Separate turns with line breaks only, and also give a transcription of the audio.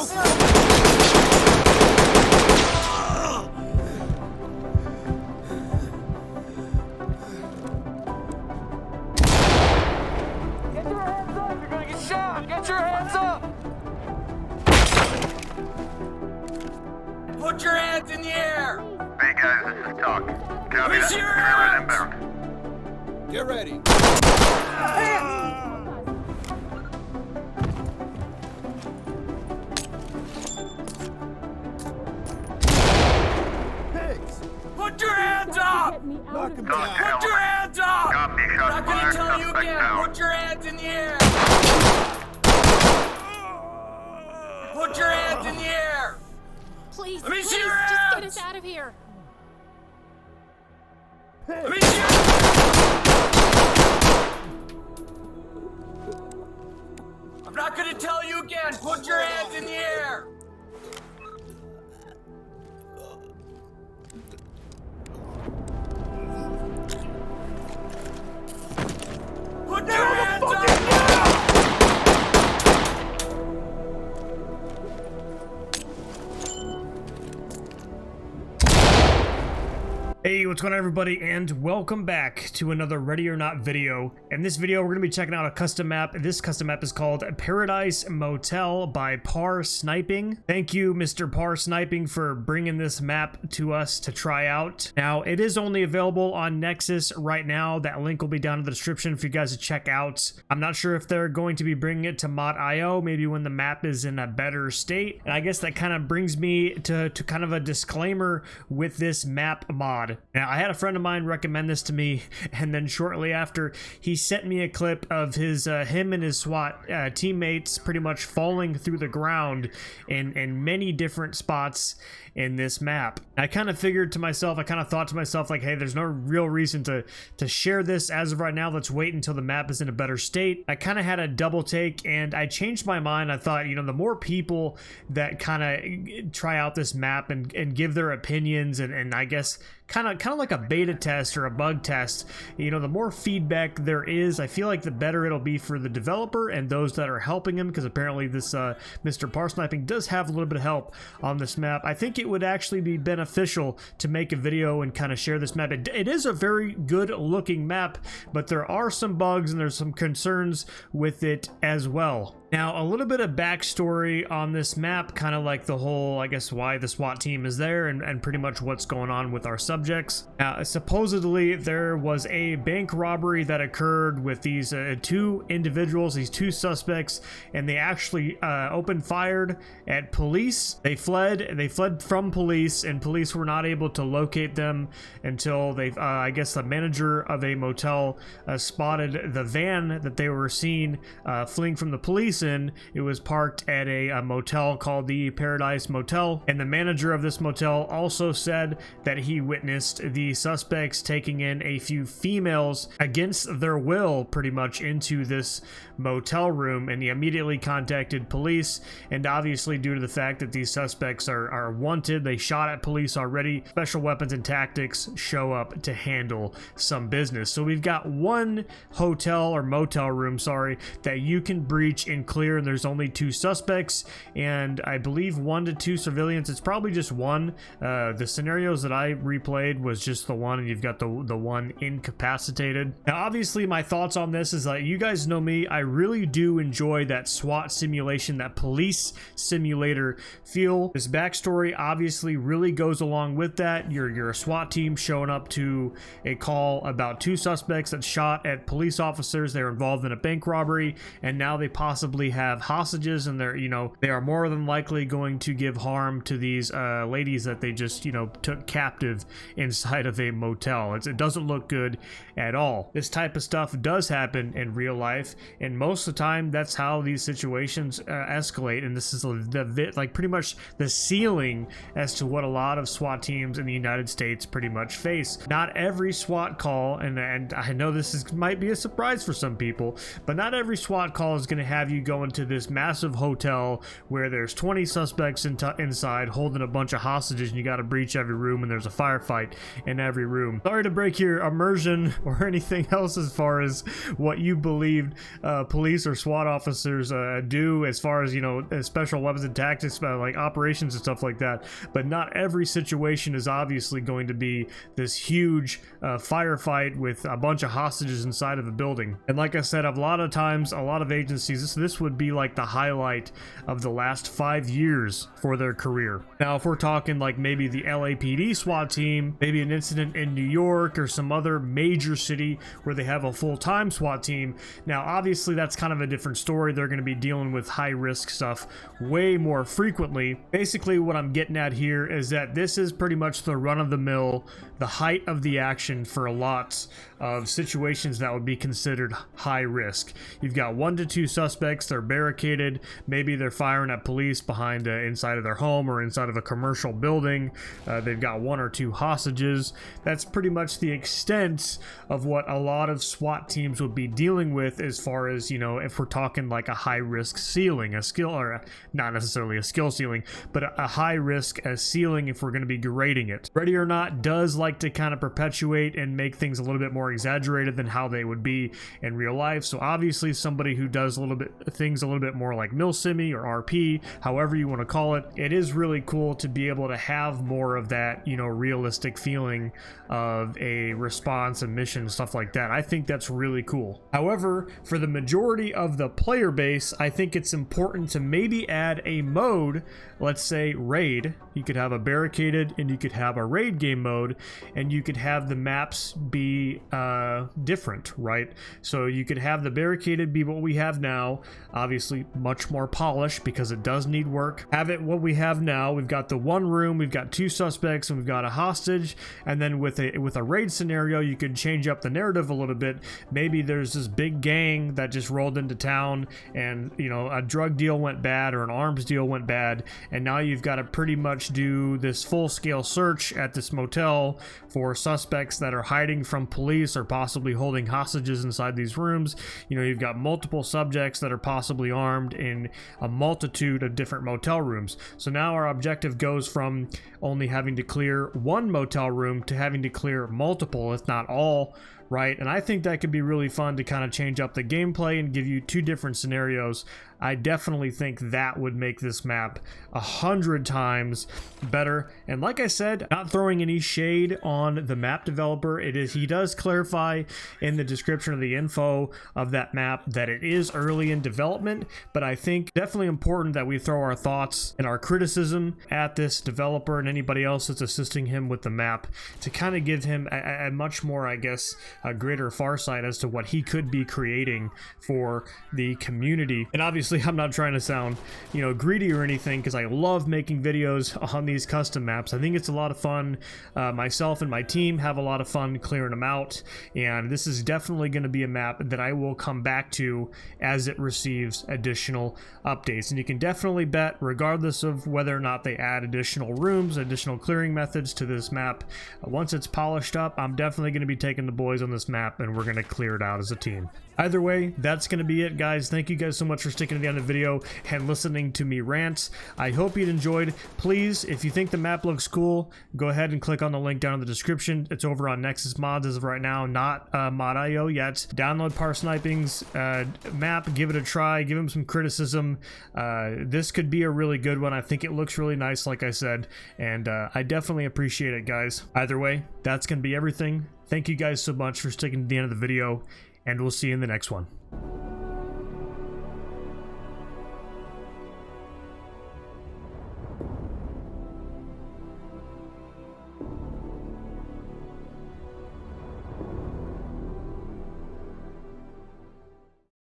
Get your hands up! Put your hands in the air!
Hey guys, this is Talk. Copy that.
Raise your
Trailer's
hands!
inbound.
Get ready. Pigs!
Put your hands up!
Knock him
Talk
down.
to
Put your hands up!
Copy,
I'm
shots
not gonna
fired,
tell you
suspect
again!
down.
Put your hands in the air! Put your hands in the air!
Please,
Let me
please,
see your
just get
hands!
us out of here.
Let me see your... I'm not gonna tell you again! Put your hands in the air! Put your hands up!
Hey, what's going on everybody, and welcome back to another Ready or Not video. In this video, we're going to be checking out a custom map. This custom map is called Paradise Motel by Par Sniping. Thank you, Mr. Par Sniping, for bringing this map to us to try out. Now, it is only available on Nexus right now. That link will be down in the description for you guys to check out. I'm not sure if they're going to be bringing it to Mod.io, maybe when the map is in a better state. And I guess that kind of brings me to kind of a disclaimer with this map mod. Now, I had a friend of mine recommend this to me, and then shortly after, he sent me a clip of him and his SWAT teammates pretty much falling through the ground in many different spots in this map. I kind of figured to myself, I kind of thought to myself, like, hey, there's no real reason to share this as of right now. Let's wait until the map is in a better state. I kind of had a double take, and I changed my mind. I thought, you know, the more people that kind of try out this map and give their opinions and I guess kind of like a beta test or a bug test, you know, the more feedback there is, I feel like the better it'll be for the developer and those that are helping him, because apparently this Mr. Par Sniping does have a little bit of help on this map. I think it would actually be beneficial to make a video and kind of share this map. It is a very good looking map, but there are some bugs and there's some concerns with it as well. Now, a little bit of backstory on this map, kind of like the whole, I guess, why the SWAT team is there and pretty much what's going on with our subjects. Supposedly, there was a bank robbery that occurred with these two individuals, these two suspects, and they actually opened fired at police. They fled from police, and police were not able to locate them until they, I guess the manager of a motel spotted the van that they were seen fleeing from the police in. It was parked at a motel called the Paradise Motel, and the manager of this motel also said that he witnessed the suspects taking in a few females against their will pretty much into this motel room, and he immediately contacted police. And obviously, due to the fact that these suspects are wanted, they shot at police already, special weapons and tactics show up to handle some business. So we've got one hotel or motel room, sorry, that you can breach and clear, and there's only two suspects and I believe 1 to 2 civilians. It's probably just one. The scenarios that I replayed was just the one, and you've got the one incapacitated. Now obviously my thoughts on this is that you guys know me, I really do enjoy that SWAT simulation, that police simulator feel. This backstory obviously really goes along with that. You're a SWAT team showing up to a call about 2 suspects that shot at police officers. They're involved in a bank robbery, and now they possibly have hostages, and they're, you know, they are more than likely going to give harm to these ladies that they just, you know, took captive inside of a motel. It doesn't look good at all. This type of stuff does happen in real life, and most of the time that's how these situations escalate, and this is like pretty much the ceiling as to what a lot of SWAT teams in the United States pretty much face. Not every SWAT call, and I know this might be a surprise for some people, but not every SWAT call is going to have you go into this massive hotel where there's 20 suspects inside holding a bunch of hostages, and you got to breach every room, and there's a firefight in every room. Sorry to break your immersion or anything else as far as what you believed police or SWAT officers do as far as, you know, special weapons and tactics, like operations and stuff like that, but not every situation is obviously going to be this huge firefight with a bunch of hostages inside of a building. And like I said, a lot of times, a lot of agencies, this would be like the highlight of the last 5 years for their career. Now, if we're talking like maybe the LAPD SWAT team, maybe an incident in New York or some other major city where they have a full-time SWAT team, now obviously that's kind of a different story. They're going to be dealing with high-risk stuff way more frequently. Basically, what I'm getting at here is that this is pretty much the run-of-the-mill, the height of the action for lots of situations that would be considered high risk. You've got 1 to 2 suspects, they're barricaded, maybe they're firing at police behind inside of their home or inside of a commercial building. They've got 1 or 2 hostages. That's pretty much the extent of what a lot of SWAT teams would be dealing with as far as, you know, if we're talking like a high risk ceiling, a skill, or not necessarily a skill ceiling, but a high risk ceiling if we're going to be grading it. Ready or Not does like to kind of perpetuate and make things a little bit more exaggerated than how they would be in real life. So obviously somebody who does things a little bit more like milsimi or RP, however you want to call it, it is really cool to be able to have more of that, you know, realistic feeling of a response and mission, stuff like that. I think that's really cool. However, for the majority of the player base, I think it's important to maybe add a mode, let's say raid. You could have a barricaded and you could have a raid game mode, and you could have the maps be different, right? So you could have the barricaded be what we have now, obviously much more polished because it does need work. Have it what we have now. We've got the 1 room, we've got 2 suspects, and we've got a hostage. And then with a raid scenario, you could change up the narrative a little bit. Maybe there's this big gang that just rolled into town, and, you know, a drug deal went bad or an arms deal went bad, and now you've got to pretty much do this full-scale search at this motel for suspects that are hiding from police or possibly holding hostages inside these rooms. You know, you've got multiple subjects that are possibly armed in a multitude of different motel rooms. So now our objective goes from only having to clear 1 motel room to having to clear multiple, if not all, right? And I think that could be really fun to kind of change up the gameplay and give you 2 different scenarios. I definitely think that would make this map 100 times better. And like I said, not throwing any shade on the map developer. He does clarify in the description of the info of that map that it is early in development, but I think definitely important that we throw our thoughts and our criticism at this developer and anybody else that's assisting him with the map to kind of give him a much more, I guess, a greater farsight as to what he could be creating for the community. And obviously I'm not trying to sound, you know, greedy or anything, because I love making videos on these custom maps. I think it's a lot of fun. Myself and my team have a lot of fun clearing them out, and this is definitely going to be a map that I will come back to as it receives additional updates. And you can definitely bet, regardless of whether or not they add additional rooms, additional clearing methods to this map, once it's polished up, I'm definitely going to be taking the boys on this map and we're going to clear it out as a team. Either way, that's going to be it, guys. Thank you guys so much for sticking to the end of the video and listening to me rant. I hope you enjoyed. Please, if you think the map looks cool, go ahead and click on the link down in the description. It's over on Nexus Mods as of right now, not Mod.io yet. Download Parsniping's map, give it a try, give him some criticism. This could be a really good one. I think it looks really nice, like I said, and I definitely appreciate it, guys. Either way, that's going to be everything. Thank you guys so much for sticking to the end of the video, and we'll see you in the next one.